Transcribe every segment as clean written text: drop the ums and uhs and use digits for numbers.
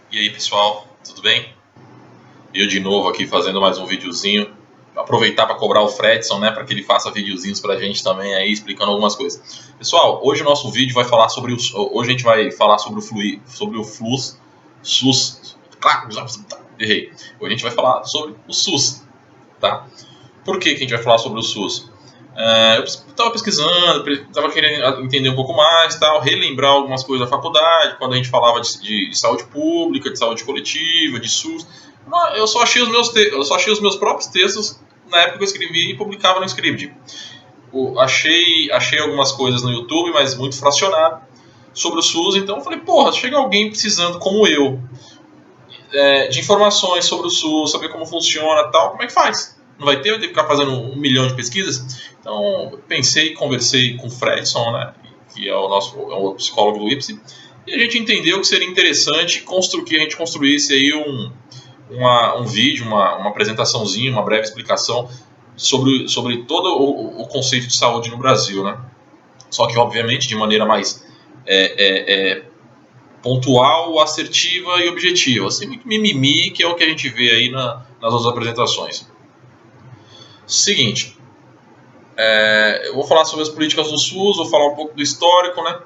E aí pessoal, tudo bem? Eu de novo aqui fazendo mais um videozinho. Aproveitar para cobrar o Fredson, né, para que ele faça videozinhos pra gente também aí, explicando algumas coisas. Pessoal, hoje o nosso vídeo vai falar sobre hoje a gente vai falar sobre o FLUS, SUS, claro, errei. Hoje a gente vai falar sobre o SUS, tá? Por que a gente vai falar sobre o SUS? Eu estava pesquisando, estava querendo entender um pouco mais, tal, relembrar algumas coisas da faculdade, quando a gente falava de saúde pública, de saúde coletiva, de SUS. Eu só achei os meus próprios textos na época que eu escrevi e publicava no Scribd. Achei algumas coisas no YouTube, mas muito fracionado, sobre o SUS, então eu falei, porra, chega alguém precisando, como eu, de informações sobre o SUS, saber como funciona, tal, como é que faz? Não vai ter que ficar fazendo 1 milhão de pesquisas? Então, pensei, conversei com o Fredson, né, que é o psicólogo do IPSI, e a gente entendeu que seria interessante que a gente construísse aí um vídeo, uma apresentaçãozinha, uma breve explicação sobre todo o conceito de saúde no Brasil, né? Só que, obviamente, de maneira mais pontual, assertiva e objetiva, sem muito mimimi, que é o que a gente vê aí nas outras apresentações. Seguinte, eu vou falar sobre as políticas do SUS, vou falar um pouco do histórico, né?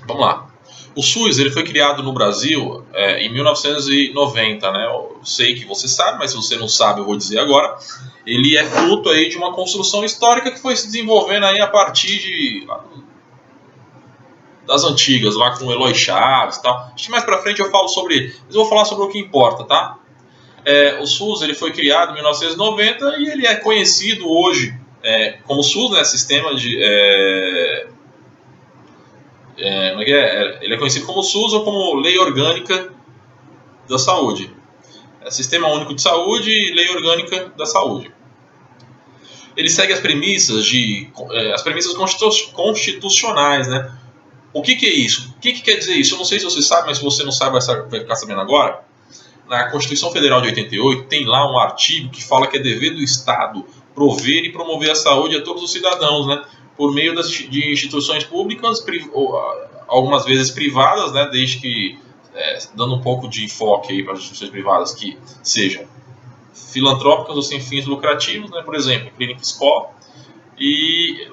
Vamos lá. O SUS ele foi criado no Brasil em 1990, né? Eu sei que você sabe, mas se você não sabe, eu vou dizer agora. Ele é fruto aí de uma construção histórica que foi se desenvolvendo aí a partir das antigas, lá com o Eloy Chaves e tal. Acho que mais pra frente eu falo sobre ele, mas eu vou falar sobre o que importa, tá? O SUS ele foi criado em 1990 e ele é conhecido hoje como SUS, né? Sistema de... ele é conhecido como SUS ou como Lei Orgânica da Saúde. Sistema Único de Saúde e Lei Orgânica da Saúde. Ele segue as premissas constitucionais, né? O que é isso? O que quer dizer isso? Eu não sei se você sabe, mas se você não sabe, vai ficar sabendo agora. Na Constituição Federal de 88 tem lá um artigo que fala que é dever do Estado prover e promover a saúde a todos os cidadãos, né? Por meio de instituições públicas, algumas vezes privadas, né? Desde que dando um pouco de enfoque aí para as instituições privadas que sejam filantrópicas ou sem fins lucrativos, né? Por exemplo, clínica escola e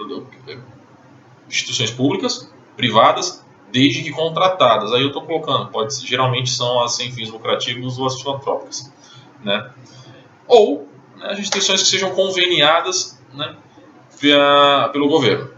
instituições públicas, privadas, desde que contratadas. Aí eu estou colocando, geralmente são as sem fins lucrativos ou as filantrópicas, né? Ou as instituições que sejam conveniadas, né, pelo governo.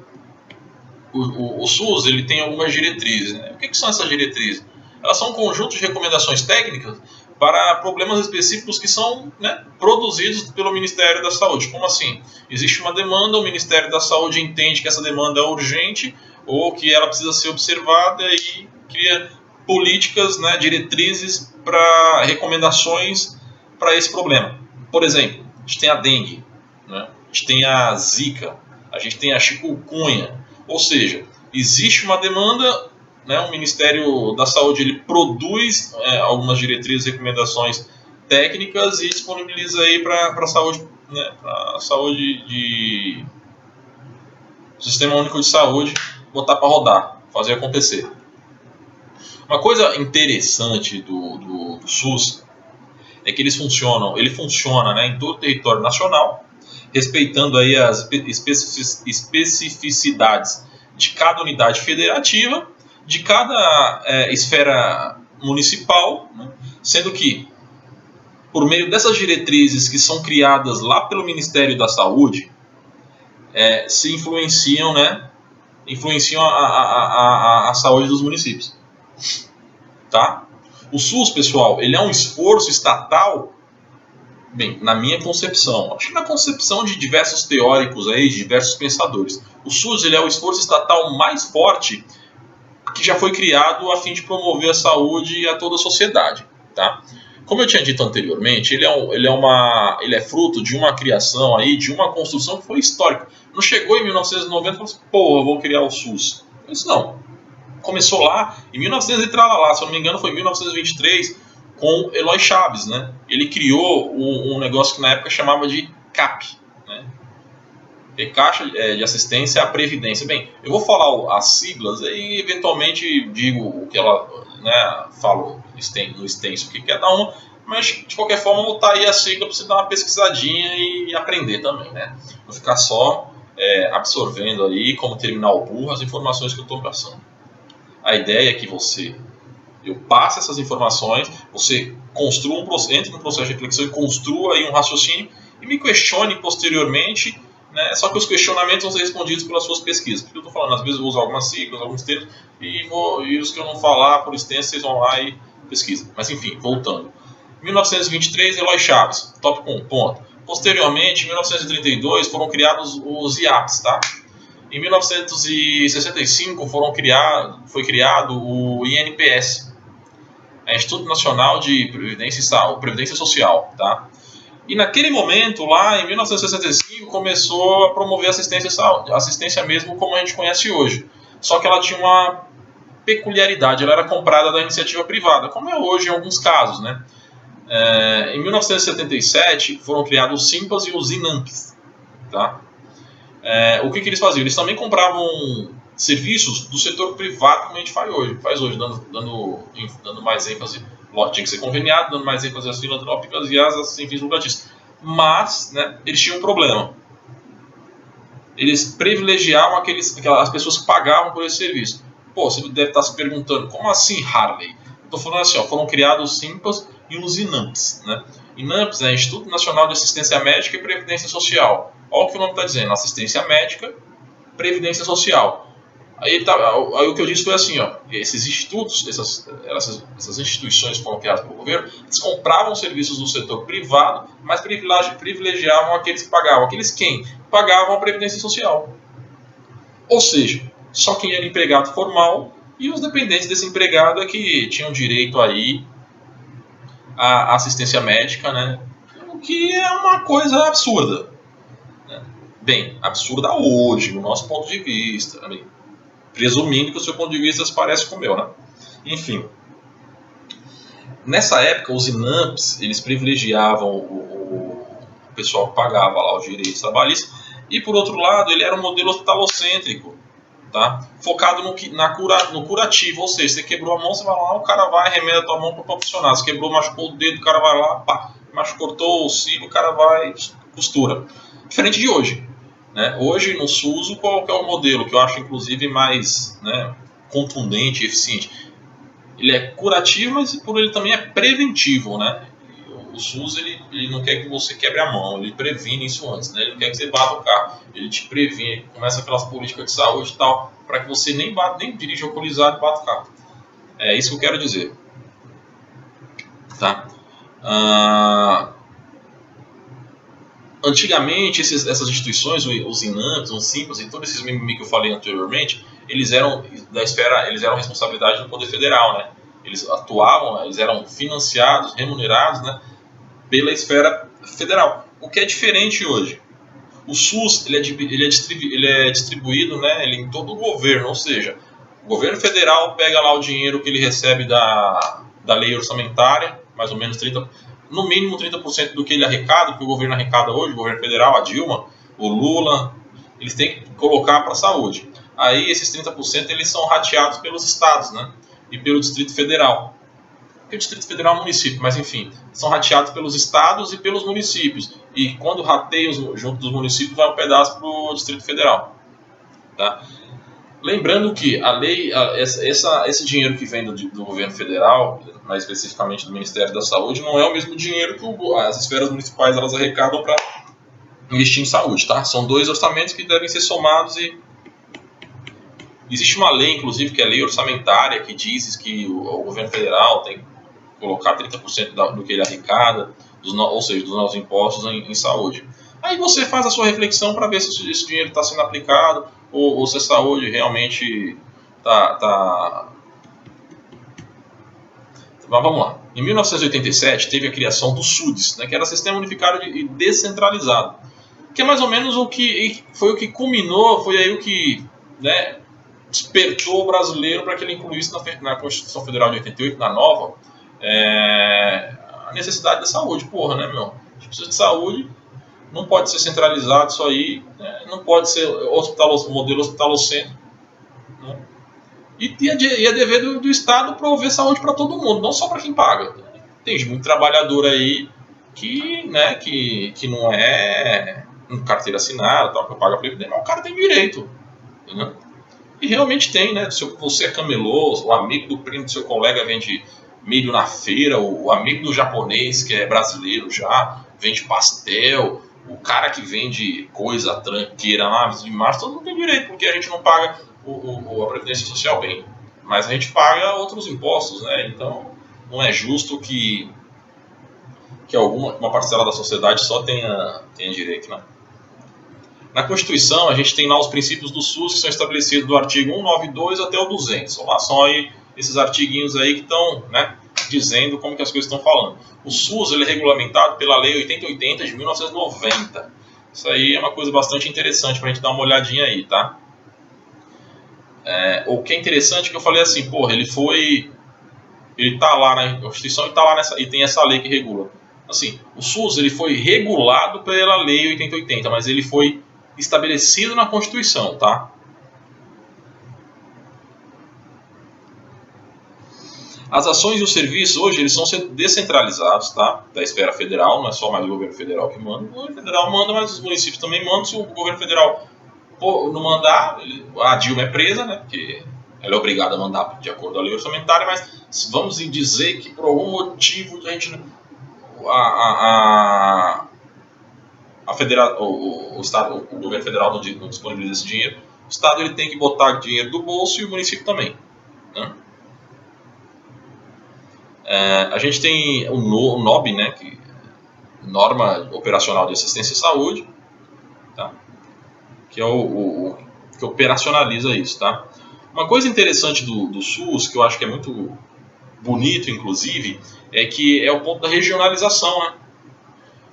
O SUS ele tem algumas diretrizes, né? O que são essas diretrizes? Elas são um conjunto de recomendações técnicas para problemas específicos que são, né, produzidos pelo Ministério da Saúde. Como assim? Existe uma demanda, o Ministério da Saúde entende que essa demanda é urgente ou que ela precisa ser observada e cria políticas, né, diretrizes para recomendações para esse problema. Por exemplo, a gente tem a dengue, né? A gente tem a zika, a gente tem a chikungunya. Ou seja, existe uma demanda, né, o Ministério da Saúde ele produz algumas diretrizes e recomendações técnicas e disponibiliza aí para a saúde, né, para a saúde do Sistema Único de Saúde botar para rodar, fazer acontecer. Uma coisa interessante do SUS é que ele funciona, né, em todo o território nacional, respeitando aí as especificidades de cada unidade federativa, de cada esfera municipal, né? Sendo que, por meio dessas diretrizes que são criadas lá pelo Ministério da Saúde, se influenciam, né? Influenciam a saúde dos municípios. Tá? O SUS, pessoal, ele é um esforço estatal. Bem, na minha concepção, acho que na concepção de diversos teóricos aí, de diversos pensadores, o SUS ele é o esforço estatal mais forte que já foi criado a fim de promover a saúde a toda a sociedade, tá? Como eu tinha dito anteriormente, ele é fruto de uma criação aí, de uma construção que foi histórica. Não chegou em 1990 e falou assim, porra, vou criar o SUS. Isso não. Começou lá em 1900 e tralalá, se eu não me engano foi em 1923, com Eloy Chaves, né? Ele criou um negócio que na época chamava de CAP, né? Caixa de Assistência à Previdência. Bem, eu vou falar as siglas e eventualmente digo o que ela, né, falo no extenso o que é cada uma, mas de qualquer forma vou botar aí a sigla para você dar uma pesquisadinha e aprender também, né? Não ficar só absorvendo aí como terminal burro as informações que eu estou passando. A ideia é que eu passe essas informações, você entre no processo de reflexão e construa aí um raciocínio e me questione posteriormente, né? Só que os questionamentos vão ser respondidos pelas suas pesquisas. Porque eu estou falando, às vezes eu vou usar algumas siglas, alguns termos, e os que eu não falar por extenso, vocês vão lá e pesquisam. Mas enfim, voltando. 1923, Eloy Chaves, tópico 1, ponto. Posteriormente, em 1932, foram criados os IAPs, tá? Em 1965 foi criado o INPS, Instituto Nacional de Previdência Social, tá? E naquele momento, lá em 1965, começou a promover assistência mesmo como a gente conhece hoje. Só que ela tinha uma peculiaridade, ela era comprada da iniciativa privada, como é hoje em alguns casos, né? Em 1977 foram criados os SIMPAs e os INAMPs, tá? O que eles faziam? Eles também compravam serviços do setor privado, como a gente faz hoje, dando mais ênfase, tinha que ser conveniado, dando mais ênfase às filantrópicas e às sem fins lucrativos. Mas, né, eles tinham um problema. Eles privilegiavam as pessoas que pagavam por esse serviço. Pô, você deve estar se perguntando, como assim, Harley? Estou falando assim, foram criados os SIMPAs e os INAMPs, né? INAMPs é Instituto Nacional de Assistência Médica e Previdência Social. Olha o que o nome está dizendo, assistência médica, previdência social. Aí o que eu disse foi assim, esses institutos, essas instituições que foram criadas pelo governo, eles compravam serviços do setor privado, mas privilegiavam aqueles que pagavam. Aqueles quem? Pagavam a previdência social. Ou seja, só quem era empregado formal e os dependentes desse empregado é que tinham direito aí à assistência médica, né? O que é uma coisa absurda. Bem, absurda hoje, no nosso ponto de vista. Presumindo que o seu ponto de vista se parece com o meu, né? Enfim. Nessa época, os INAMPs, eles privilegiavam o pessoal que pagava lá os direitos trabalhistas. E, por outro lado, ele era um modelo hospitalocêntrico, tá? Focado no curativo. Ou seja, você quebrou a mão, você vai lá, o cara vai, remeda a tua mão para funcionar. Você quebrou, machucou o dedo, o cara vai lá, pá. Cortou o cílio, o cara vai, costura. Diferente de hoje. Hoje, no SUS, qual que é o modelo que eu acho, inclusive, mais, né, contundente e eficiente? Ele é curativo, mas por ele também é preventivo, né? O SUS ele não quer que você quebre a mão, ele previne isso antes, né? Ele não quer que você bata o carro, ele te previne, começa aquelas políticas de saúde e tal, para que você nem dirija alcoolizado e bata o carro. É isso que eu quero dizer. Tá? Antigamente, essas instituições, os INAMPs, os SIMPAs e todos esses mimimi que eu falei anteriormente, eles eram responsabilidade do Poder Federal, né? Eles eram financiados, remunerados, né, pela esfera federal. O que é diferente hoje? O SUS ele é distribuído, né, em todo o governo, ou seja, o governo federal pega lá o dinheiro que ele recebe da lei orçamentária, mais ou menos 30%. No mínimo 30% do que ele arrecada, que o governo arrecada hoje, o governo federal, a Dilma, o Lula, eles têm que colocar para a saúde. Aí esses 30% eles são rateados pelos estados, né? E pelo Distrito Federal. Porque o Distrito Federal é um município, mas enfim, são rateados pelos estados e pelos municípios. E quando rateia junto dos municípios, vai um pedaço para o Distrito Federal. Tá? Lembrando que a lei, esse dinheiro que vem do governo federal, mais especificamente do Ministério da Saúde, não é o mesmo dinheiro que as esferas municipais elas arrecadam para investir em saúde, tá? São dois orçamentos que devem ser somados e existe uma lei, inclusive, que é a lei orçamentária, que diz que o governo federal tem que colocar 30% do que ele arrecada, ou seja, dos nossos impostos em saúde. Aí você faz a sua reflexão para ver se esse dinheiro está sendo aplicado ou se a saúde realmente está... Mas vamos lá. Em 1987 teve a criação do SUDES, né, que era Sistema Unificado e Descentralizado, que é mais ou menos foi o que culminou, foi aí o que, né, despertou o brasileiro para que ele incluísse na Constituição Federal de 88, na nova, a necessidade da saúde. Porra, né, meu? A gente precisa de saúde. Não pode ser centralizado isso aí, né? Não pode ser modelo hospitalocêntrico, né? E é dever do Estado prover saúde para todo mundo, não só para quem paga. Tem muito trabalhador aí que, né, que não é um carteira assinada, tal, que paga previdência, mas o cara tem direito, né? E realmente tem, né? Se você é camelô, o amigo do primo do seu colega vende milho na feira, o amigo do japonês que é brasileiro já vende pastel, o cara que vende coisa tranqueira lá em março, todo mundo tem direito, porque a gente não paga a Previdência Social bem, mas a gente paga outros impostos, né? Então não é justo que uma parcela da sociedade só tenha direito, né? Na Constituição, a gente tem lá os princípios do SUS que são estabelecidos do artigo 192 até o 200. São aí esses artiguinhos aí que estão, né, dizendo como que as coisas estão falando. O SUS ele é regulamentado pela Lei 8080 de 1990. Isso aí é uma coisa bastante interessante para a gente dar uma olhadinha aí, tá? O que é interessante é que eu falei assim, porra, ele tá lá na Constituição e tá lá e tem essa lei que regula. Assim, o SUS ele foi regulado pela Lei 8080, mas ele foi estabelecido na Constituição, tá? As ações e os serviços hoje eles são descentralizados, tá? Da esfera federal, não é só mais o governo federal que manda. O governo federal manda, mas os municípios também mandam. Se o governo federal não mandar, a Dilma é presa, né? Porque ela é obrigada a mandar de acordo com a lei orçamentária, mas vamos dizer que por algum motivo a gente o Estado, o governo federal não disponibiliza esse dinheiro, o Estado ele tem que botar dinheiro do bolso e o município também, né? A gente tem o NOB, né, Norma Operacional de Assistência à Saúde, tá? Que é o que operacionaliza isso, tá? Uma coisa interessante do SUS, que eu acho que é muito bonito, inclusive, é que é o ponto da regionalização, né?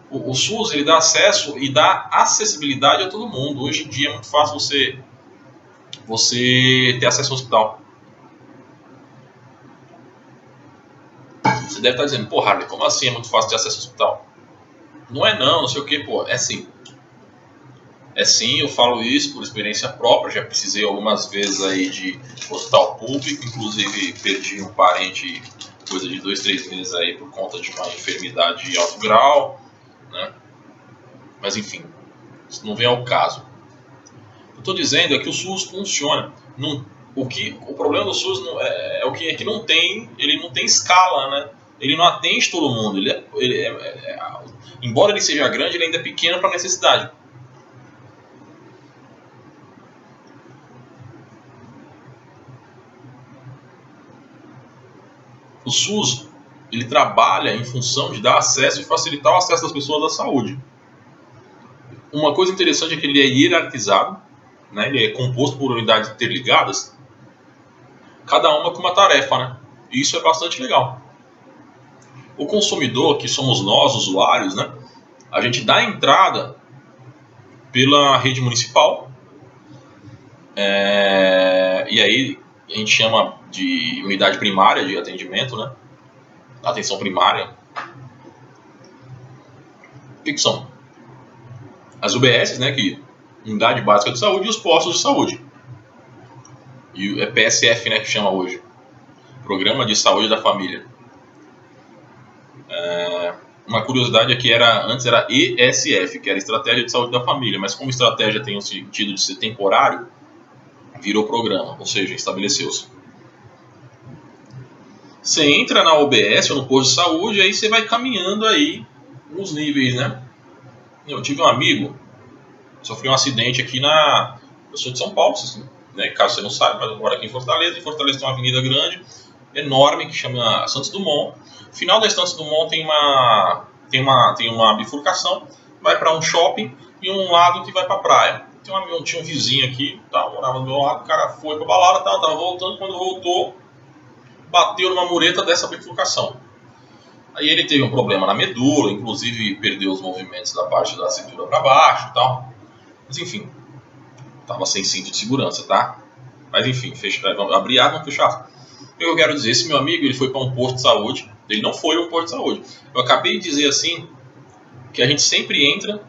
O SUS ele dá acesso e dá acessibilidade a todo mundo. Hoje em dia é muito fácil você ter acesso ao hospital. Você deve estar dizendo, pô, Harley, como assim é muito fácil ter acesso ao hospital? Não é não sei o que, pô, é sim. É sim, eu falo isso por experiência própria, já precisei algumas vezes aí de hospital público, inclusive perdi um parente coisa de 2, 3 meses aí por conta de uma enfermidade de alto grau, né? Mas enfim, isso não vem ao caso. O que eu estou dizendo é que o SUS funciona. O problema do SUS é que ele não tem escala, né? Ele não atende todo mundo. Embora ele seja grande, ele ainda é pequeno para a necessidade. O SUS ele trabalha em função de dar acesso e facilitar o acesso das pessoas à saúde. Uma coisa interessante é que ele é hierarquizado, né? Ele é composto por unidades interligadas, cada uma com uma tarefa, né? E isso é bastante legal. O consumidor, que somos nós, usuários, né? A gente dá entrada pela rede municipal, e aí a gente chama de unidade primária de atendimento, né? Atenção primária. O que são? As UBS, né? Que Unidade Básica de Saúde, e os postos de saúde. E é PSF, né? Que chama hoje. Programa de Saúde da Família. Uma curiosidade é que antes era ESF, que era Estratégia de Saúde da Família, mas como estratégia tem o sentido de ser temporário, virou programa, ou seja, estabeleceu-se. Você entra na UBS ou no posto de saúde, aí você vai caminhando aí nos níveis, né? Eu tive um amigo, sofreu um acidente aqui eu sou de São Paulo, né? Caso você não saiba, mas eu moro aqui em Fortaleza. Em Fortaleza tem uma avenida grande, enorme, que chama Santos Dumont. No final da Santos Dumont tem uma bifurcação, vai para um shopping e um lado que vai para a praia. Tinha um vizinho aqui, morava do meu lado, o cara foi para balada, tava voltando, quando voltou, bateu numa mureta dessa bifurcação. Aí ele teve um problema na medula, inclusive perdeu os movimentos da parte da cintura para baixo e tal. Mas enfim, tava sem cinto de segurança, tá? Mas enfim, abrir aspas, não fechar aspas. O que eu quero dizer, esse meu amigo ele foi para um posto de saúde, ele não foi a um posto de saúde. Eu acabei de dizer assim, que a gente sempre entra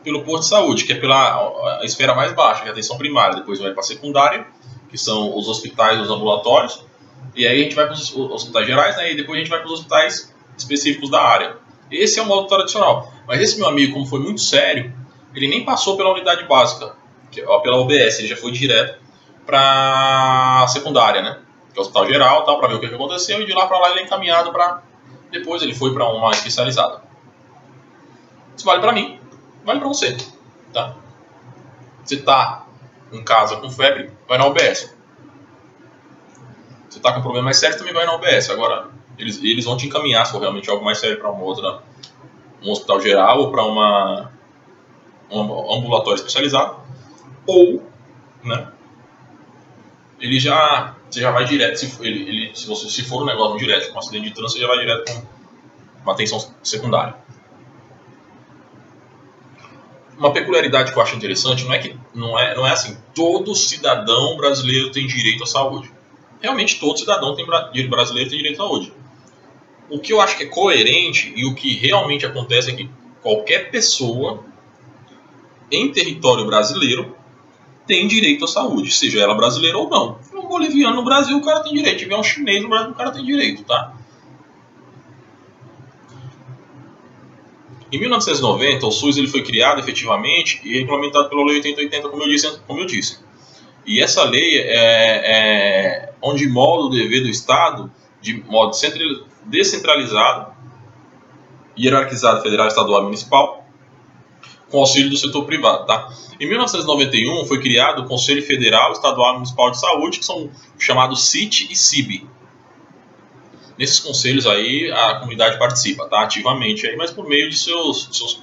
pelo posto de saúde, que é pela a esfera mais baixa, que é a atenção primária. Depois vai para a secundária, que são os hospitais, os ambulatórios. E aí a gente vai para os hospitais gerais, né? E depois a gente vai para os hospitais específicos da área. Esse é o modo tradicional. Mas esse meu amigo, como foi muito sério, ele nem passou pela unidade básica, pela UBS, ele já foi direto para a secundária, né? Que é o hospital geral, para ver o que aconteceu, e de lá para lá ele é encaminhado para... Depois ele foi para uma especializada. Isso vale para mim, vale para você, tá? Você tá em casa com febre, vai na UBS. Você tá com um problema mais sério, também vai na UBS. Agora, eles vão te encaminhar, se for realmente algo mais sério, para um hospital geral ou para um ambulatório especializado. Ou, né, você já vai direto, se for um negócio direto, com um acidente de trânsito, você já vai direto com uma atenção secundária. Uma peculiaridade que eu acho interessante não é assim, todo cidadão brasileiro tem direito à saúde. Realmente todo cidadão brasileiro tem direito à saúde. O que eu acho que é coerente e o que realmente acontece é que qualquer pessoa em território brasileiro tem direito à saúde, seja ela brasileira ou não. Um boliviano no Brasil, o cara tem direito. Se tiver um chinês no Brasil, o cara tem direito, tá? Em 1990, o SUS ele foi criado efetivamente e implementado pela Lei 8080, como eu disse. E essa lei onde molda o dever do Estado de modo descentralizado, hierarquizado, federal, estadual e municipal, com auxílio do setor privado, tá? Em 1991 foi criado o Conselho Federal, Estadual e Municipal de Saúde, que são chamados CIT e CIB. Nesses conselhos aí a comunidade participa, tá? Ativamente aí, mas por meio de seus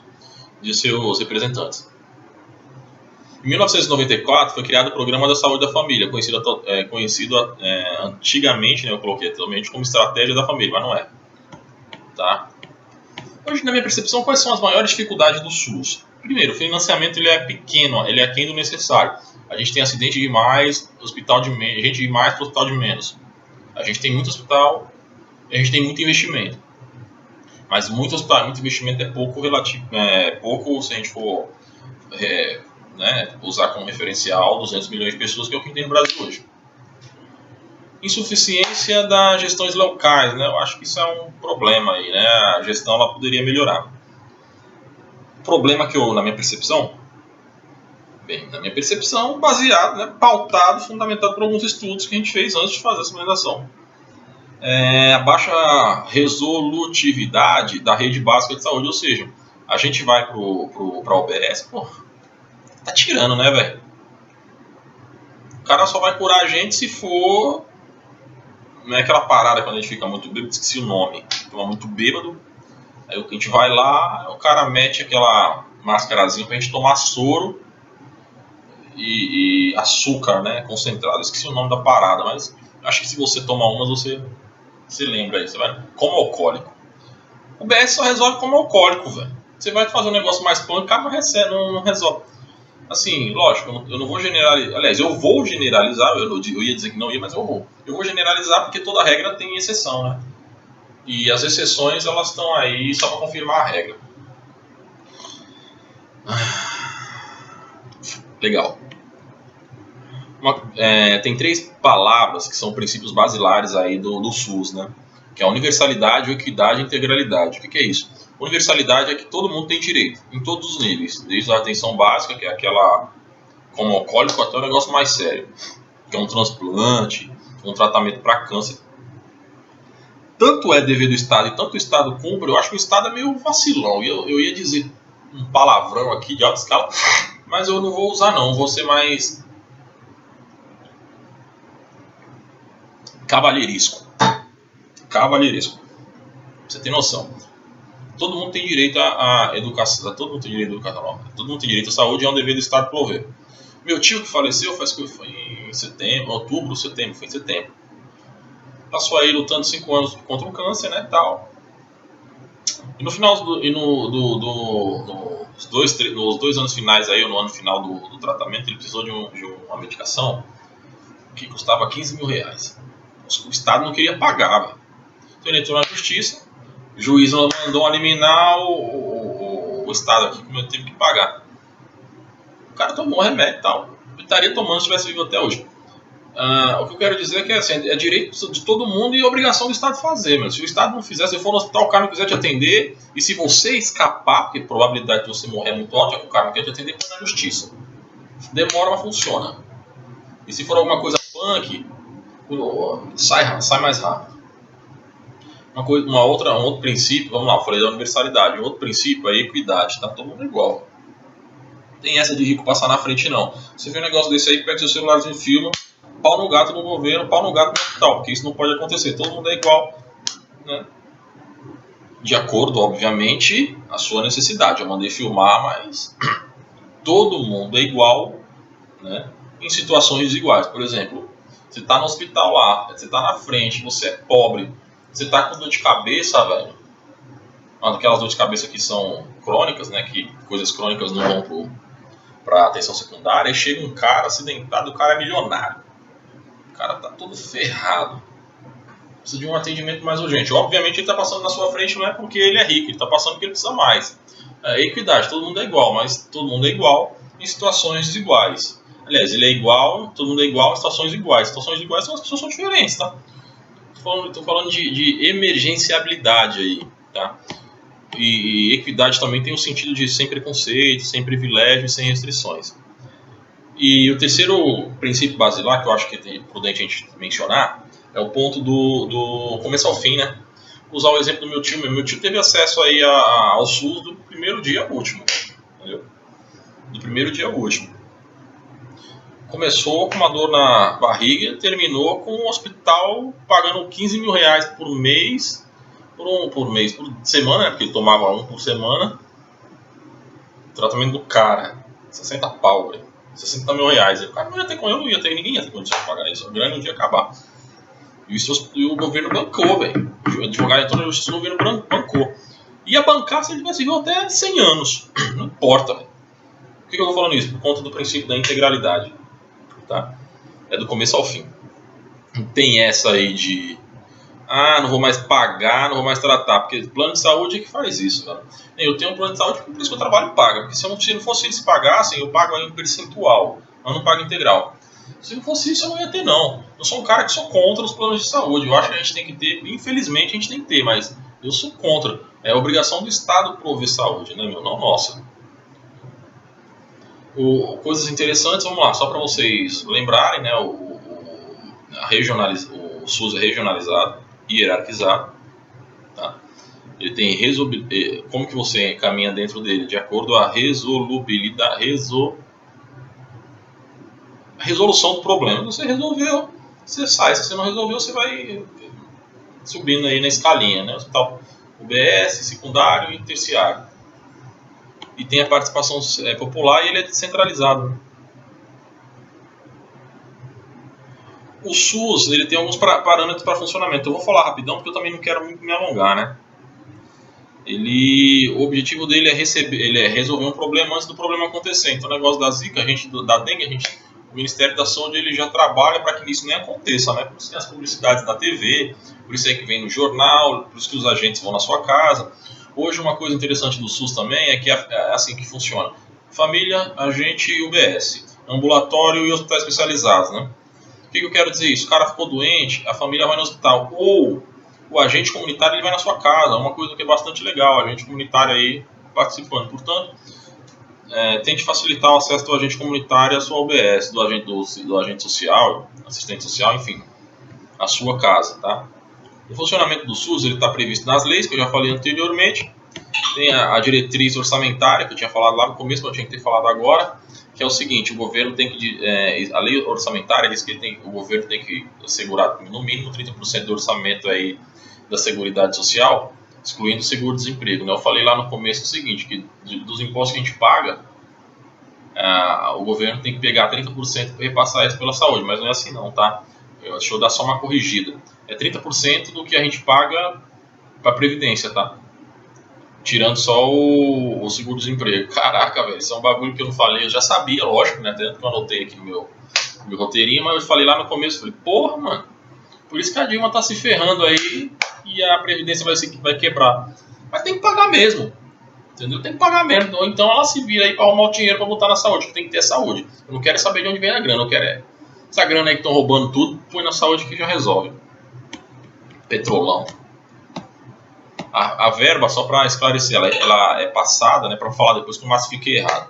representantes. Em 1994 foi criado o Programa da Saúde da Família, conhecido antigamente, né, eu coloquei atualmente como Estratégia da Família, mas não é. Tá? Hoje, na minha percepção, quais são as maiores dificuldades do SUS? Primeiro, o financiamento ele é pequeno, ele é aquém do necessário. A gente tem acidente demais, gente demais para hospital de menos. A gente tem muito hospital, a gente tem muito investimento. Mas muito hospital, muito investimento é pouco relativo, pouco se a gente for usar como referencial 200 milhões de pessoas, que é o que tem no Brasil hoje. Insuficiência das gestões locais, né? Eu acho que isso é um problema aí, né? A gestão ela poderia melhorar. Problema que na minha percepção, baseado, né, pautado, fundamentado por alguns estudos que a gente fez antes de fazer essa recomendação. A baixa resolutividade da rede básica de saúde, ou seja, a gente vai para a OBS, pô, tá tirando, né, velho? O cara só vai curar a gente se for... Não é aquela parada quando a gente fica muito bêbado, esqueci o nome. Fica muito bêbado. Aí a gente vai lá, o cara mete aquela mascarazinha pra gente tomar soro e açúcar, né, concentrado. Esqueci o nome da parada, mas acho que se você tomar umas, você lembra aí. Você vai como alcoólico. O BS só resolve como alcoólico, velho. Você vai fazer um negócio mais punk, acaba não resolve. Assim, lógico, eu não vou generalizar. Aliás, eu vou generalizar. Eu ia dizer que não ia, mas eu vou. Eu vou generalizar porque toda regra tem exceção, né? E as exceções, elas estão aí só para confirmar a regra. Legal. Tem 3 palavras que são princípios basilares aí do SUS, né? Que é a universalidade, equidade e integralidade. O que é isso? Universalidade é que todo mundo tem direito, em todos os níveis. Desde a atenção básica, que é aquela como alcoólico, até um negócio mais sério, que é um transplante, um tratamento para câncer. Tanto é dever do Estado e tanto o Estado cumpre, eu acho que o Estado é meio vacilão. Eu ia dizer um palavrão aqui de alta escala, mas eu não vou usar não, vou ser mais cavalheiresco. Você tem noção. Todo mundo tem direito à educação, todo mundo tem direito à educação, todo mundo tem direito à saúde, é um dever do Estado prover. Meu tio que faleceu foi em setembro, foi em setembro. Passou aí lutando 5 anos contra o câncer, né, tal. E no final nos 2 anos finais aí, ou no ano final do tratamento, ele precisou de uma medicação que custava 15 mil reais. O Estado não queria pagar, véio. Então ele entrou na justiça, o juiz mandou eliminar o Estado aqui, como eu tive que pagar. cara tomou remédio e tal. Ele estaria tomando se tivesse vivo até hoje. O que eu quero dizer é que assim, é direito de todo mundo e obrigação do Estado fazer. Mas se o Estado não fizer, se for no hospital, o cara não quiser te atender, e se você escapar, porque a probabilidade de você morrer é muito alta, é que o cara não quer te atender, põe na justiça. Demora, mas funciona. E se for alguma coisa punk, sai mais rápido. Um outro princípio, vamos lá, eu falei da universalidade. Um outro princípio é a equidade, tá todo mundo igual. Não tem essa de rico passar na frente, não. Você vê um negócio desse aí, pega seu celularzinho e filma, pau no gato no governo, pau no gato no hospital, porque isso não pode acontecer, todo mundo é igual, né? De acordo, obviamente, a sua necessidade. Eu mandei filmar, mas todo mundo é igual, né? Em situações iguais. Por exemplo, você está no hospital lá, você está na frente, você é pobre, você está com dor de cabeça, velho. Uma daquelas dores de cabeça que são crônicas, né? Que coisas crônicas não vão para atenção secundária. Aí chega um cara acidentado, o cara é milionário. O cara tá todo ferrado. Precisa de um atendimento mais urgente. Obviamente ele está passando na sua frente não é porque ele é rico, ele está passando porque ele precisa mais. Equidade, todo mundo é igual, mas todo mundo é igual em situações desiguais. Aliás, ele é igual, todo mundo é igual em situações iguais. Situações iguais são as pessoas são diferentes, tá? Estou falando de emergenciabilidade aí, tá? E equidade também tem o sentido de sem preconceito, sem privilégio, sem restrições. E o terceiro princípio basilar que eu acho que é prudente a gente mencionar é o ponto do começo ao fim, né? Usar o exemplo do meu tio. Meu tio teve acesso aí ao SUS do primeiro dia ao último, entendeu? Do primeiro dia ao último. Começou com uma dor na barriga, terminou com um hospital pagando 15 mil reais por mês, por semana, né? Porque ele tomava um por semana. O tratamento do cara, 60 pau, velho. 60 mil reais. O cara não ia ter, ninguém ia ter condição de pagar isso. A grana não ia acabar. E o governo bancou, velho. O advogado entrou na justiça, o governo bancou. Ia bancar se ele tivesse vivo até 100 anos. Não importa, velho. Por que eu tô falando isso? Por conta do princípio da integralidade. Tá? É do começo ao fim. Não tem essa aí de não vou mais pagar, não vou mais tratar, porque plano de saúde é que faz isso, cara. Eu tenho um plano de saúde por isso que eu trabalho paga, porque se não fosse eles pagassem, eu pago em percentual, eu não pago integral. Se não fosse isso, eu não ia ter, não. Eu sou um cara que sou contra os planos de saúde. Eu acho que a gente tem que ter, infelizmente a gente tem que ter, mas eu sou contra. É a obrigação do Estado prover saúde, né, meu? Não nossa. Coisas interessantes, vamos lá, só para vocês lembrarem, né? O SUS é regionalizado, hierarquizado, tá? Ele tem como que você caminha dentro dele de acordo com a resolução do problema. Você resolveu, você sai. Se você não resolveu, você vai subindo aí na escalinha, né? Hospital UBS, secundário e terciário. E tem a participação popular e ele é descentralizado, né? O SUS ele tem alguns parâmetros para funcionamento. Eu vou falar rapidão porque eu também não quero muito me alongar, né? O objetivo dele é resolver um problema antes do problema acontecer. Então, o negócio da Zika, da dengue, o Ministério da Saúde ele já trabalha para que isso nem aconteça, né? Por isso tem as publicidades na TV, por isso é que vem no jornal, por isso que os agentes vão na sua casa. Hoje, uma coisa interessante do SUS também é que é assim que funciona: família, agente e UBS, ambulatório e hospitais especializados, né? O que eu quero dizer isso? O cara ficou doente, a família vai no hospital, ou o agente comunitário ele vai na sua casa, uma coisa que é bastante legal, o agente comunitário aí participando. Portanto, tente facilitar o acesso do agente comunitário à sua UBS, do agente social, assistente social, enfim, à sua casa, tá? O funcionamento do SUS está previsto nas leis, que eu já falei anteriormente. Tem a diretriz orçamentária, que eu tinha falado lá no começo, mas eu tinha que ter falado agora, que é o seguinte: o governo tem que, a lei orçamentária diz que o governo tem que assegurar no mínimo 30% do orçamento aí da Seguridade Social, excluindo o seguro-desemprego, né? Eu falei lá no começo o seguinte, que dos impostos que a gente paga, o governo tem que pegar 30% e repassar isso pela saúde, mas não é assim não, tá? Deixa eu dar só uma corrigida. É 30% do que a gente paga para a Previdência, tá? Tirando só o seguro-desemprego. Caraca, velho, isso é um bagulho que eu não falei. Eu já sabia, lógico, né? Tanto que eu anotei aqui no meu roteirinho, mas eu falei lá no começo, falei, porra, mano, por isso que a Dilma tá se ferrando aí e a Previdência vai quebrar. Mas tem que pagar mesmo. Entendeu? Tem que pagar mesmo. Ou então ela se vira aí para arrumar o dinheiro para botar na saúde, que tem que ter saúde. Eu não quero saber de onde vem a grana, eu quero essa grana aí que estão roubando tudo, põe na saúde que já resolve. Petrolão. A verba, só para esclarecer, ela é passada, né, para falar depois que o Márcio fique errado.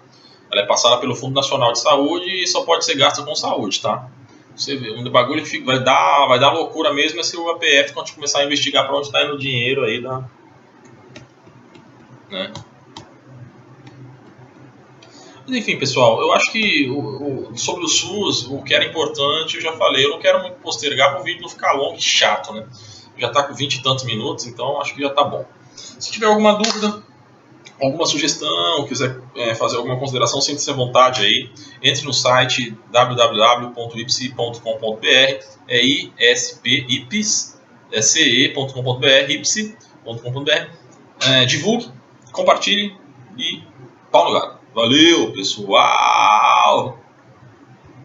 Ela é passada pelo Fundo Nacional de Saúde e só pode ser gasta com saúde, tá? Você vê, um bagulho que vai dar loucura mesmo é se o APF, quando começar a investigar para onde está indo o dinheiro aí, né? Mas enfim, pessoal, eu acho que sobre o SUS, o que era importante, eu já falei. Eu não quero muito postergar para o vídeo não ficar longo e chato, né? Já está com 20 e tantos minutos, então acho que já está bom. Se tiver alguma dúvida, alguma sugestão, quiser fazer alguma consideração, sinta-se à vontade aí. Entre no site www.ipse.com.br, ce.com.br, ipse.com.br. Divulgue, compartilhe e pau no gato. Valeu, pessoal!